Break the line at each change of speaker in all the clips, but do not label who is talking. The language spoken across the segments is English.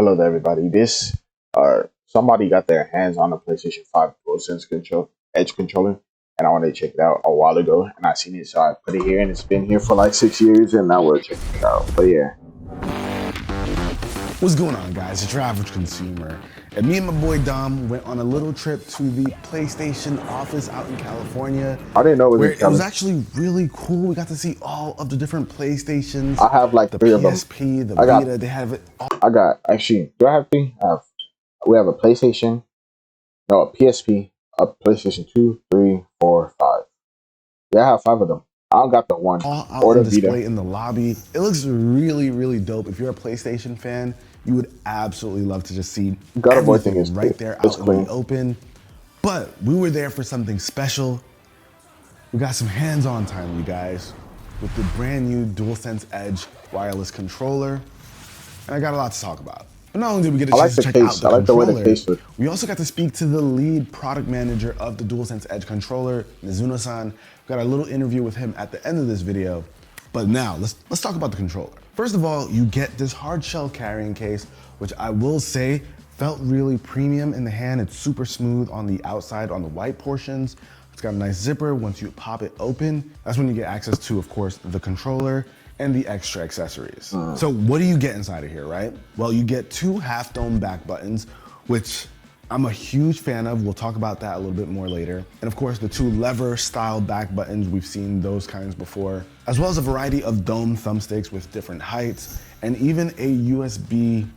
Hello there, everybody. Somebody got their hands on a PlayStation 5 DualSense Edge controller, and I wanted to check it out a while ago, and I seen it, so I put it here, and it's been here for like 6 years, and now we're checking it out. But yeah.
What's going on, guys? It's your average consumer. And me and my boy Dom went on a little trip to the PlayStation office out in California.
I didn't know
it was actually really cool. We got to see all of the different PlayStations.
I have like
the
3 of them.
PSP, the Vita, they have it all.
Do I have 3? We have a PlayStation, no, a PSP, a PlayStation 2, 3, 4, 5. Yeah, I have 5 of them. I don't got the one.
All out on display in the lobby. It looks really, really dope. If you're a PlayStation fan, you would absolutely love to just see everything is right there out in the open. But we were there for something special. We got some hands-on time, you guys, with the brand new DualSense Edge wireless controller. And I got a lot to talk about. But not only did we get a chance to check out the controller, we also got to speak to the lead product manager of the DualSense Edge controller, Mizuno-san. We got a little interview with him at the end of this video. But now, let's talk about the controller. First of all, you get this hard shell carrying case, which I will say felt really premium in the hand. It's super smooth on the outside, on the white portions. It's got a nice zipper. Once you pop it open, that's when you get access to, of course, the controller and the extra accessories. So what do you get inside of here, right? Well, you get 2 half-dome back buttons, which I'm a huge fan of. We'll talk about that a little bit more later. And of course, the 2 lever-style back buttons. We've seen those kinds before, as well as a variety of dome thumbsticks with different heights, and even a USB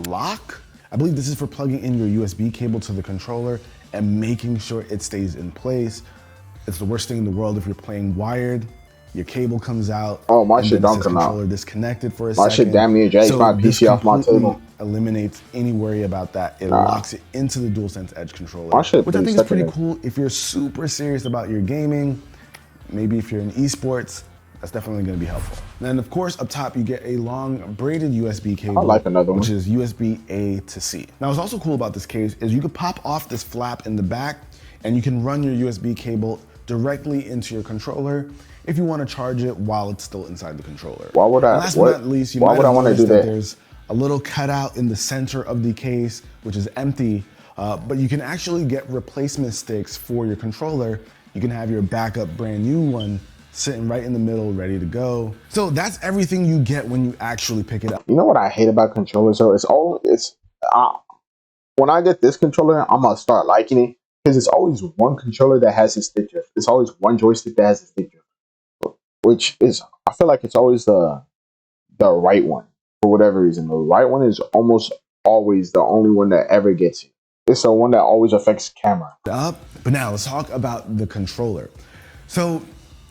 lock. I believe this is for plugging in your USB cable to the controller and making sure it stays in place. It's the worst thing in the world if you're playing wired. Your cable comes out. Oh, my shit don't come out. Disconnected for a second.
My shit damn near jacks my PC off my table.
Eliminates any worry about that. It locks it into the DualSense Edge controller, which I think is pretty cool if you're super serious about your gaming. Maybe if you're in esports, that's definitely going to be helpful. And then, of course, up top you get a long braided USB cable, which is USB A to C. Now, what's also cool about this case is you could pop off this flap in the back, and you can run your USB cable directly into your controller if you want to charge it while it's still inside the controller.
Why would I?
Last but not least, you might have noticed that there's a little cutout in the center of the case, which is empty, but you can actually get replacement sticks for your controller. You can have your backup brand new one sitting right in the middle, ready to go. So that's everything you get when you actually pick it up.
You know what I hate about controllers? So when I get this controller, I'm gonna start liking it because it's always one controller that has a stick drift. It's always one joystick that has a stick drift, which is, I feel like it's always the right one for whatever reason. The right one is almost always the only one that ever gets it. It's the one that always affects camera.
But now let's talk about the controller. So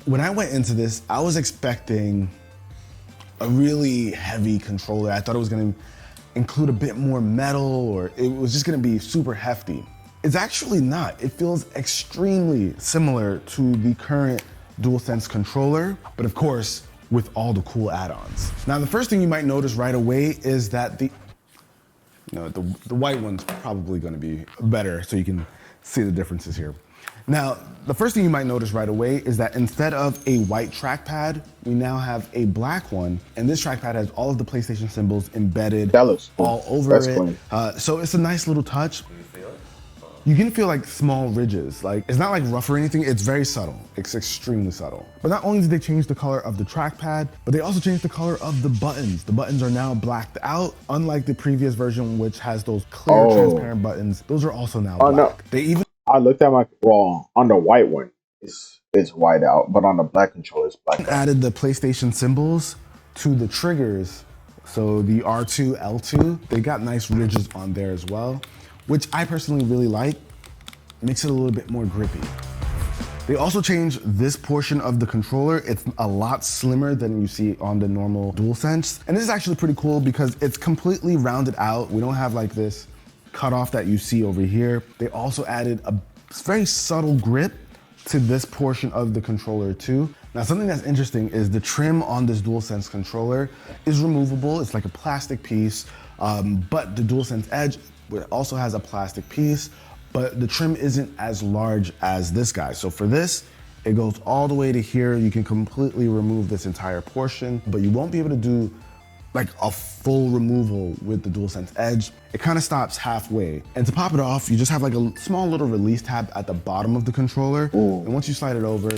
when I went into this, I was expecting a really heavy controller. I thought it was gonna include a bit more metal, or it was just gonna be super hefty. It's actually not. It feels extremely similar to the current DualSense controller, but of course, with all the cool add-ons. Now, the first thing you might notice right away is that the white one's probably gonna be better so you can see the differences here. Now, the first thing you might notice right away is that instead of a white trackpad, we now have a black one, and this trackpad has all of the PlayStation symbols embedded all over it. So it's a nice little touch. You can feel like small ridges. Like, it's not like rough or anything, it's very subtle. It's extremely subtle. But not only did they change the color of the trackpad, but they also changed the color of the buttons. The buttons are now blacked out, unlike the previous version, which has those clear, transparent buttons. Those are also now black. No.
They even, I looked at on the white one, it's white out, but on the black controller, it's black out.
Added the PlayStation symbols to the triggers. So the R2, L2, they got nice ridges on there as well, which I personally really like. Makes it a little bit more grippy. They also changed this portion of the controller. It's a lot slimmer than you see on the normal DualSense. And this is actually pretty cool because it's completely rounded out. We don't have like this cutoff that you see over here. They also added a very subtle grip to this portion of the controller too. Now, something that's interesting is the trim on this DualSense controller is removable. It's like a plastic piece, but the DualSense Edge also has a plastic piece, but the trim isn't as large as this guy. So for this, it goes all the way to here. You can completely remove this entire portion, but you won't be able to do like a full removal with the DualSense Edge. It kind of stops halfway. And to pop it off, you just have like a small little release tab at the bottom of the controller. Ooh. And once you slide it over,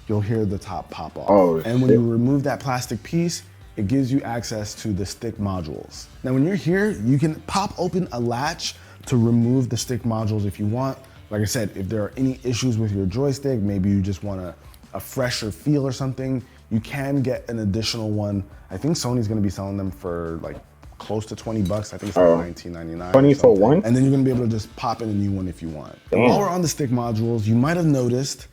you'll hear the top pop off. Oh, and when you remove that plastic piece, it gives you access to the stick modules. Now, when you're here, you can pop open a latch to remove the stick modules if you want. Like I said, if there are any issues with your joystick, maybe you just want a fresher feel or something, you can get an additional one. I think Sony's gonna be selling them for like close to 20 bucks. I think it's like $19.99.
20 for one?
And then you're gonna be able to just pop in a new one if you want. While we're on the stick modules, you might have noticed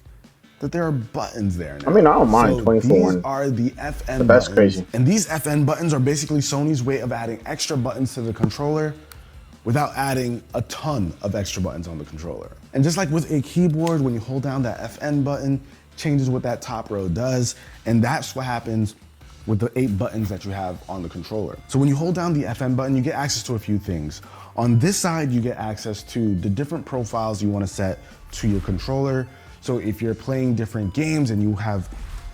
that there are buttons there now.
I mean, I don't mind 20 for one.
These are the FN
but that's
buttons.
Crazy.
And these FN buttons are basically Sony's way of adding extra buttons to the controller without adding a ton of extra buttons on the controller. And just like with a keyboard, when you hold down that FN button, changes what that top row does, and that's what happens with the 8 buttons that you have on the controller. So when you hold down the FN button, you get access to a few things. On this side, you get access to the different profiles you want to set to your controller. So if you're playing different games and you have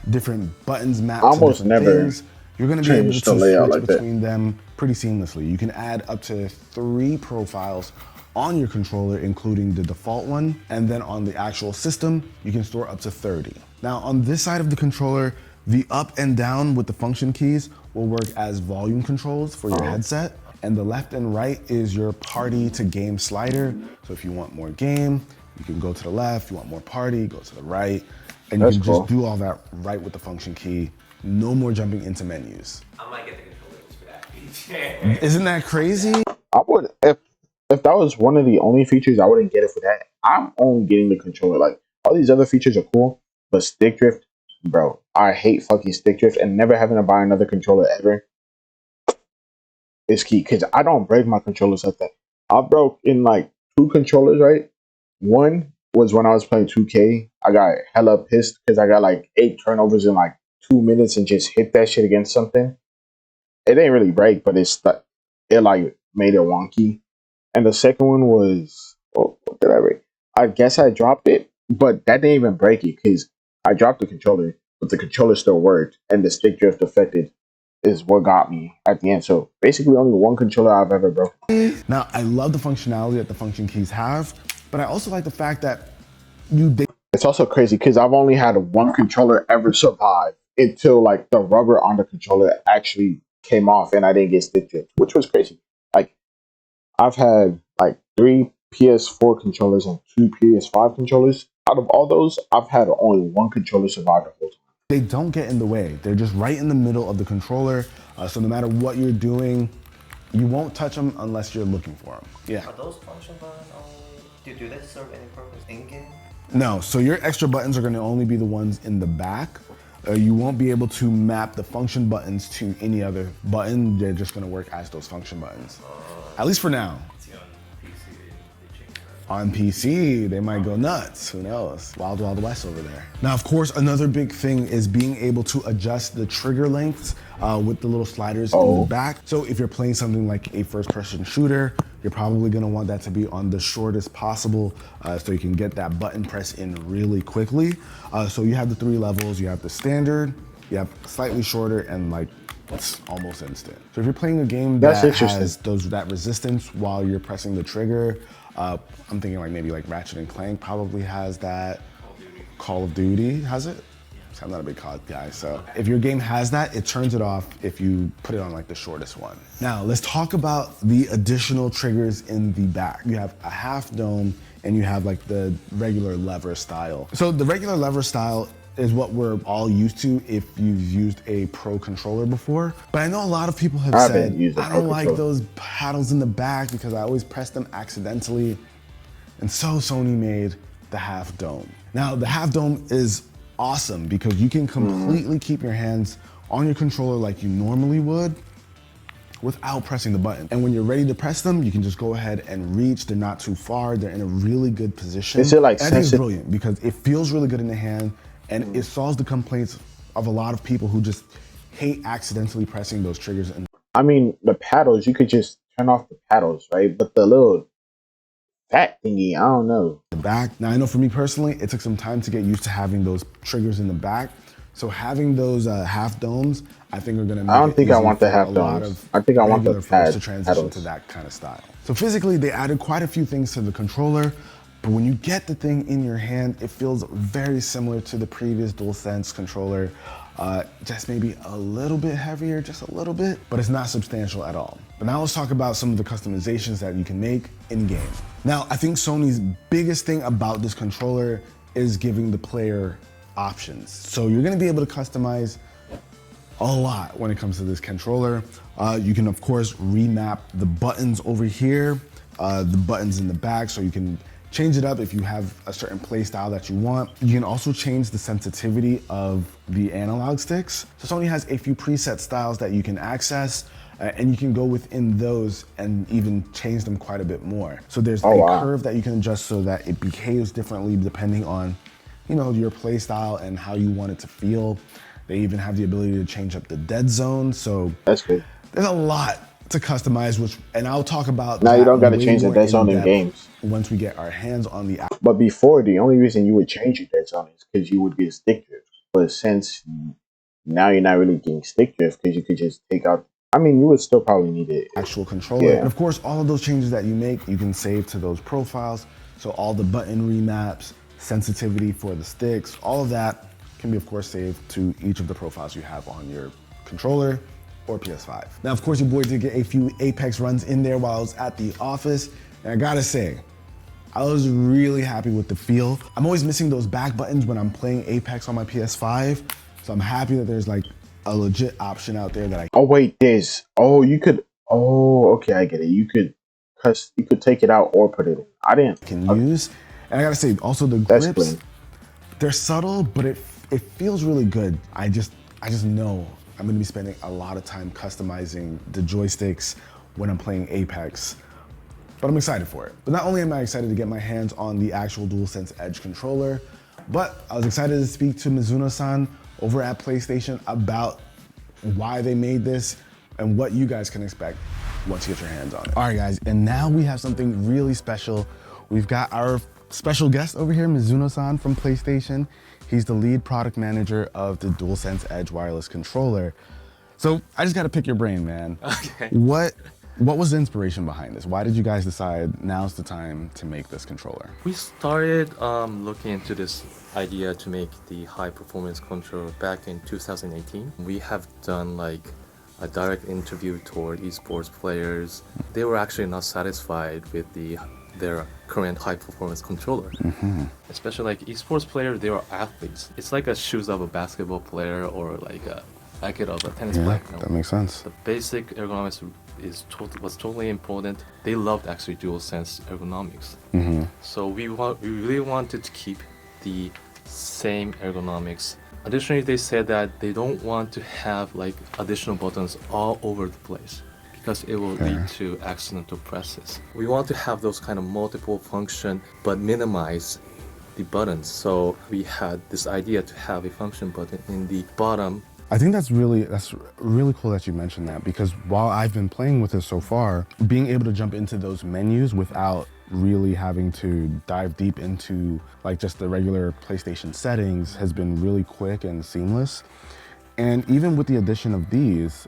different buttons mapped to different things, you're gonna be able to switch between them pretty seamlessly. You can add up to 3 profiles on your controller, including the default one, and then on the actual system, you can store up to 30. Now, on this side of the controller, the up and down with the function keys will work as volume controls for your headset, and the left and right is your party to game slider. So if you want more game, you can go to the left. If you want more party, go to the right, and you can just do all that right with the function key. No more jumping into menus.
I might get the controllers for that feature.
Isn't that crazy?
I would, if that was one of the only features, I wouldn't get it for that. I'm only getting the controller. Like, all these other features are cool, but stick drift, bro, I hate fucking stick drift, and never having to buy another controller ever is key, because I don't break my controllers like that. I broke in like 2 controllers, right? One was when I was playing 2K. I got hella pissed because I got like 8 turnovers in like 2 minutes and just hit that shit against something. It didn't really break, but it like made it wonky. And the second one was, what did I rate? I guess I dropped it, but that didn't even break it because I dropped the controller, but the controller still worked, and the stick drift affected is what got me at the end. So basically only one controller I've ever broken.
Now, I love the functionality that the function keys have, but I also like the fact that
it's also crazy because I've only had one controller ever survive until like the rubber on the controller actually came off and I didn't get stick drift, which was crazy. Like, I've had like 3 PS4 controllers and 2 PS5 controllers. Out of all those, I've had only one controller survive the whole time.
They don't get in the way. They're just right in the middle of the controller. So no matter what you're doing, you won't touch them unless you're looking for them. Yeah.
Are those function buttons only? Do they serve any purpose in game?
No. So your extra buttons are going to only be the ones in the back. You won't be able to map the function buttons to any other button. They're just going to work as those function buttons. At least for now. On PC, they might go nuts. Who knows? Wild Wild West over there. Now, of course, another big thing is being able to adjust the trigger lengths with the little sliders in the back. So if you're playing something like a first-person shooter, you're probably gonna want that to be on the shortest possible so you can get that button press in really quickly. So you have the 3 levels. You have the standard, you have slightly shorter, and like it's almost instant. So if you're playing a game that has that resistance while you're pressing the trigger, I'm thinking like maybe like Ratchet and Clank probably has that. Call of Duty has it. So I'm not a big COD guy, so if your game has that, it turns it off if you put it on like the shortest one. Now let's talk about the additional triggers in the back. You have a half dome and you have like the regular lever style. So the regular lever style is what we're all used to if you've used a pro controller before. But I know a lot of people have said, I don't like those paddles in the back because I always press them accidentally. And so Sony made the half dome. Now the half dome is awesome because you can completely keep your hands on your controller like you normally would without pressing the button. And when you're ready to press them, you can just go ahead and reach. They're not too far. They're in a really good position.
Is it like
I think it's brilliant because it feels really good in the hand. And it solves the complaints of a lot of people who just hate accidentally pressing those triggers.
I mean, the paddles, you could just turn off the paddles, right? But the little fat thingy, I don't know.
The back. Now, I know for me personally, it took some time to get used to having those triggers in the back. So having those half domes, I think are gonna make
I don't think I want the half
a lot
domes.
of
I think I want the
regular folks to
pad
transition
pedals.
to that kind of style. So physically, they added quite a few things to the controller, but when you get the thing in your hand, it feels very similar to the previous DualSense controller. Just maybe a little bit heavier, just a little bit, but it's not substantial at all. But now let's talk about some of the customizations that you can make in game. Now, I think Sony's biggest thing about this controller is giving the player options. So you're gonna be able to customize a lot when it comes to this controller. You can of course remap the buttons over here, the buttons in the back, so you can change it up if you have a certain play style that you want. You can also change the sensitivity of the analog sticks. So Sony has a few preset styles that you can access, and you can go within those and even change them quite a bit more. So there's curve that you can adjust so that it behaves differently depending on, you know, your play style and how you want it to feel. They even have the ability to change up the dead zone. So
that's good.
There's a lot to customize, and I'll talk about
now you don't got to change the dead zone in games
once we get our hands on the app.
But before, the only reason you would change your dead zone is because you would get stick drift. But since now you're not really getting stick drift because you could just take out, I mean, you would still probably need it.
Actual controller. And of course, all of those changes that you make, you can save to those profiles. So all the button remaps, sensitivity for the sticks, all of that can be of course saved to each of the profiles you have on your controller or PS5. Now, of course, your boy did get a few Apex runs in there while I was at the office. And I gotta say, I was really happy with the feel. I'm always missing those back buttons when I'm playing Apex on my PS5. So I'm happy that there's like a legit option out there that I—
Oh wait, you could, okay, I get it. You could take it out or put it in. I didn't.
Can use. And I gotta say, also the grips, they're subtle, but it feels really good. I just know I'm gonna be spending a lot of time customizing the joysticks when I'm playing Apex, but I'm excited for it. But not only am I excited to get my hands on the actual DualSense Edge controller, but I was excited to speak to Mizuno-san over at PlayStation about why they made this and what you guys can expect once you get your hands on it. All right, guys, and now we have something really special. We've got our special guest over here, Mizuno-san from PlayStation. He's the lead product manager of the DualSense Edge wireless controller. So I just gotta pick your brain, man.
Okay.
What was the inspiration behind this? Why did you guys decide now's the time to make this controller?
We started looking into this idea to make the high performance controller back in 2018. We have done like a direct interview toward esports players. They were actually not satisfied with their current high performance controller. Especially like esports players, they are athletes. It's like a shoes of a basketball player or like a racket of a tennis player. You know?
That makes sense.
The basic ergonomics was totally important. They loved actually DualSense ergonomics. So we really wanted to keep the same ergonomics. Additionally, they said that they don't want to have like additional buttons all over the place, because it will lead to accidental presses. We want to have those kind of multiple function, but minimize the buttons. So we had this idea to have a function button in the bottom.
I think that's really cool that you mentioned that, because while I've been playing with it so far, being able to jump into those menus without really having to dive deep into like just the regular PlayStation settings has been really quick and seamless. And even with the addition of these,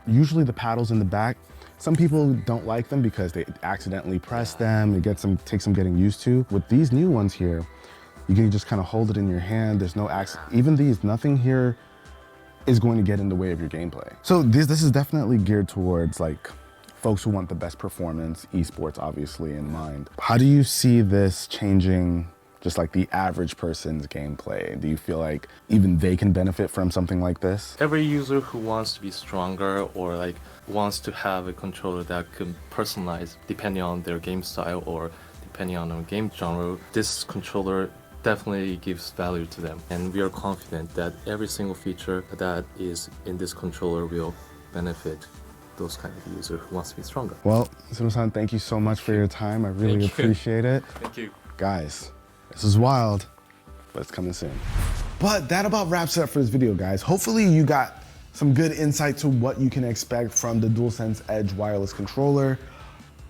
usually the paddles in the back, some people don't like them because they accidentally press them. It takes some getting used to. With these new ones here, you can just kind of hold it in your hand. There's no even these, nothing here is going to get in the way of your gameplay. So this is definitely geared towards like folks who want the best performance, esports obviously in mind. How do you see this changing just like the average person's gameplay? Do you feel like even they can benefit from something like this?
Every user who wants to be stronger or like wants to have a controller that can personalize depending on their game style or depending on their game genre, this controller definitely gives value to them. And we are confident that every single feature that is in this controller will benefit those kind of users who wants to be stronger.
Well, Mizuno-san, thank you so much for your time. I really appreciate it.
Thank you.
Guys, this is wild, but it's coming soon. But that about wraps it up for this video, guys. Hopefully you got some good insight to what you can expect from the DualSense Edge wireless controller.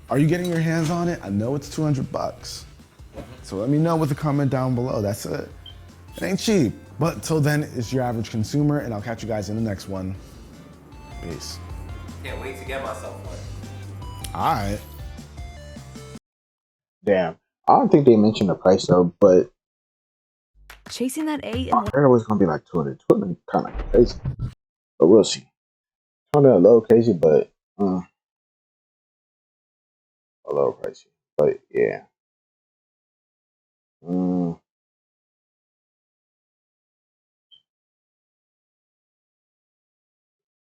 Are you getting your hands on it? I know it's 200 bucks. So let me know with a comment down below. It ain't cheap, But till then, it's your average consumer, and I'll catch you guys in the next one. Peace.
Can't wait to get myself one.
All right.
Damn. I don't think they mentioned the price though, but
Chasing that A
I heard it was gonna be like 200. 200 kind of crazy, but we'll see. Kind of a little crazy, but a little pricey. But yeah.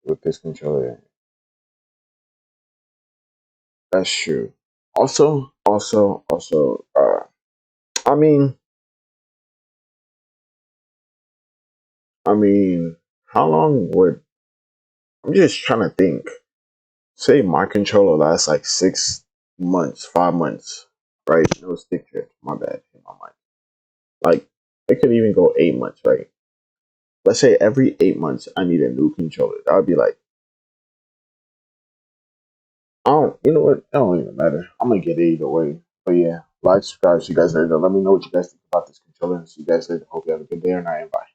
With this controller, that's true. Also, I mean, how long would I'm just trying to think. Say my controller lasts like 6 months, 5 months, right? No stick drift. My bad. In my mind. Like it could even go 8 months, right? Let's say every 8 months I need a new controller. That would be like I don't. You know what? It don't even matter. I'm gonna get it either way. But yeah, like, subscribe. See you guys later. Let me know what you guys think about this controller. And see you guys later. Hope you have a good day or night. And bye.